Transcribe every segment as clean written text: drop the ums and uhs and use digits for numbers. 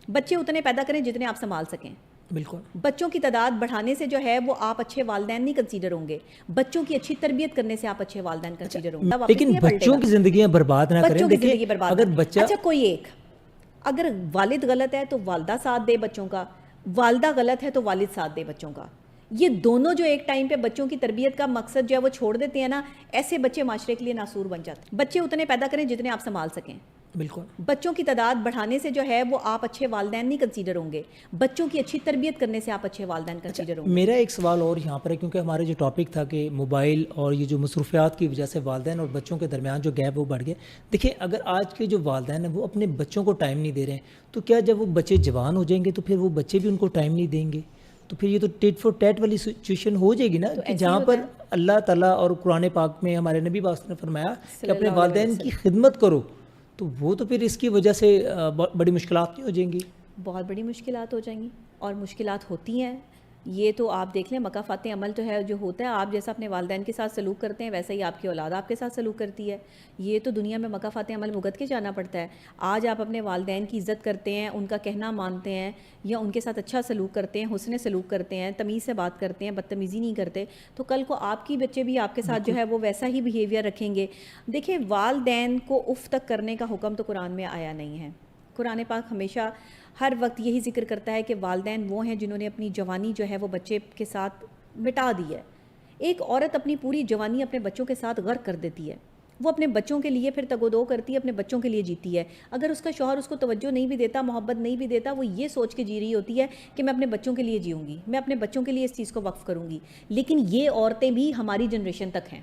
بچے اتنے پیدا کریں جتنے آپ سنبھال سکیں. بالکل. بچوں کی تعداد بڑھانے سے جو ہے وہ آپ اچھے والدین نہیں کنسیڈر ہوں گے. بچوں کی اچھی تربیت کرنے سے آپ اچھے والدین کنسیڈر ہوں گے. لیکن بچوں کی زندگیاں برباد نہ کریں. بچوں کی زندگی برباد اگر بچہ اچھا کوئی ایک اگر والد غلط ہے تو والدہ ساتھ دے بچوں کا, والدہ غلط ہے تو والد ساتھ دے بچوں کا. یہ دونوں جو ایک ٹائم پہ بچوں کی تربیت کا مقصد جو ہے وہ چھوڑ دیتے ہیں نا, ایسے بچے معاشرے کے لیے ناسور بن جاتے ہیں. بچے اتنے پیدا کریں جتنے آپ سنبھال سکیں. بالکل. بچوں کی تعداد بڑھانے سے جو ہے وہ آپ اچھے والدین نہیں کنسیڈر ہوں گے. بچوں کی اچھی تربیت کرنے سے آپ اچھے والدین کنسیڈر ہوں گے. میرا ایک سوال اور یہاں پر ہے, کیونکہ ہمارے جو ٹاپک تھا کہ موبائل اور یہ جو مصروفیات کی وجہ سے والدین اور بچوں کے درمیان جو گیپ وہ بڑھ گیا. دیکھیں اگر آج کے جو والدین ہیں وہ اپنے بچوں کو ٹائم نہیں دے رہے ہیں, تو کیا جب وہ بچے جوان ہو جائیں گے تو پھر وہ بچے بھی ان کو ٹائم نہیں دیں گے؟ تو پھر یہ تو ٹیٹ فور ٹیٹ والی سچویشن ہو جائے گی نا, کہ جہاں پر اللہ تعالیٰ اور قرآن پاک میں ہمارے نبی پاک نے فرمایا کہ اپنے والدین کی خدمت کرو, تو وہ تو پھر اس کی وجہ سے بڑی مشکلات نہیں ہو جائیں گی؟ بہت بڑی مشکلات ہو جائیں گی, اور مشکلات ہوتی ہیں. یہ تو آپ دیکھ لیں مکافات عمل تو ہے جو ہوتا ہے, آپ جیسا اپنے والدین کے ساتھ سلوک کرتے ہیں ویسا ہی آپ کی اولاد آپ کے ساتھ سلوک کرتی ہے. یہ تو دنیا میں مکافات عمل بھگت کے جانا پڑتا ہے. آج آپ اپنے والدین کی عزت کرتے ہیں, ان کا کہنا مانتے ہیں, یا ان کے ساتھ اچھا سلوک کرتے ہیں, حسن سلوک کرتے ہیں, تمیز سے بات کرتے ہیں, بدتمیزی نہیں کرتے, تو کل کو آپ کی بچے بھی آپ کے ساتھ جو ہے وہ ویسا ہی بیہیویئر رکھیں گے. دیکھیں والدین کو اف تک کرنے کا حکم تو قرآن میں آیا نہیں ہے. قرآن پاک ہمیشہ ہر وقت یہی ذکر کرتا ہے کہ والدین وہ ہیں جنہوں نے اپنی جوانی جو ہے وہ بچے کے ساتھ مٹا دی ہے. ایک عورت اپنی پوری جوانی اپنے بچوں کے ساتھ غرق کر دیتی ہے. وہ اپنے بچوں کے لیے پھر تگ و دو کرتی ہے, اپنے بچوں کے لیے جیتی ہے. اگر اس کا شوہر اس کو توجہ نہیں بھی دیتا, محبت نہیں بھی دیتا, وہ یہ سوچ کے جی رہی ہوتی ہے کہ میں اپنے بچوں کے لیے جیوں گی, میں اپنے بچوں کے لیے اس چیز کو وقف کروں گی. لیکن یہ عورتیں بھی ہماری جنریشن تک ہیں.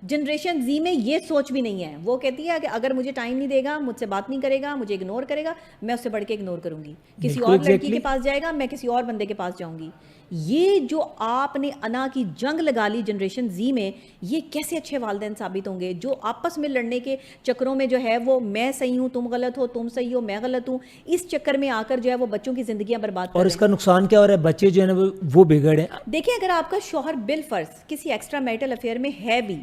جنریشن زی میں یہ سوچ بھی نہیں ہے. وہ کہتی ہے کہ اگر مجھے ٹائم نہیں دے گا, مجھ سے بات نہیں کرے گا, مجھے اگنور کرے گا, میں اس سے بڑھ کے اگنور کروں گی. کسی اور لڑکی کے پاس جائے گا, میں کسی اور بندے کے پاس جاؤں گی. یہ جو آپ نے انا کی جنگ لگا لی جنریشن زی میں, یہ کیسے اچھے والدین ثابت ہوں گے جو آپس میں لڑنے کے چکروں میں جو ہے وہ میں صحیح ہوں تم غلط ہو, تم صحیح ہو میں غلط ہوں, اس چکر میں آ کر جو ہے وہ بچوں کی زندگیاں برباد کر رہے ہیں. اور اس کا نقصان کیا ہو رہا ہے؟ بچے جو ہے نا وہ بگڑ ہیں. دیکھیں اگر آپ کا شوہر بالفرض کسی ایکسٹرا میرٹل افیئر میں ہے بھی,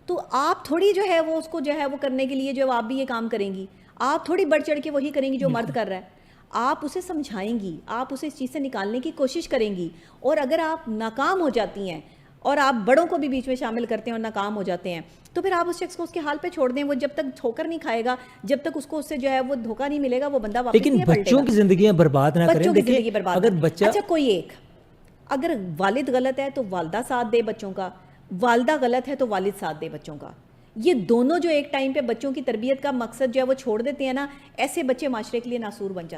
تو آپ تھوڑی جو ہے وہ اس کو جو ہے وہ کرنے کے لیے جو آپ بھی یہ کام کریں گی, آپ تھوڑی بڑھ چڑھ کے وہی کریں گی جو مرد کر رہا ہے. آپ اسے سمجھائیں گی, آپ اسے اس چیز سے نکالنے کی کوشش کریں گی, اور اگر آپ ناکام ہو جاتی ہیں اور آپ بڑوں کو بھی بیچ میں شامل کرتے ہیں اور ناکام ہو جاتے ہیں, تو پھر آپ اس شخص کو اس کے حال پہ چھوڑ دیں. وہ جب تک ٹھوکر نہیں کھائے گا, جب تک اس کو اس سے جو ہے وہ دھوکہ نہیں ملے گا, وہ بندہ واپس نہیں پلٹے گا. بچوں کی زندگیاں برباد نہ کریں. بچوں کی زندگی برباد اگر بچہ اچھا کوئی ایک اگر والد غلط ہے تو والدہ ساتھ دے بچوں کا, والدہ غلط ہے تو والد ساتھ دے بچوں کا. یہ دونوں جو ایک ٹائم پہ بچوں کی تربیت کا مقصد جو ہے وہ چھوڑ دیتے ہیں نا, ایسے بچے معاشرے کے لیے ناسور بن جاتے ہیں.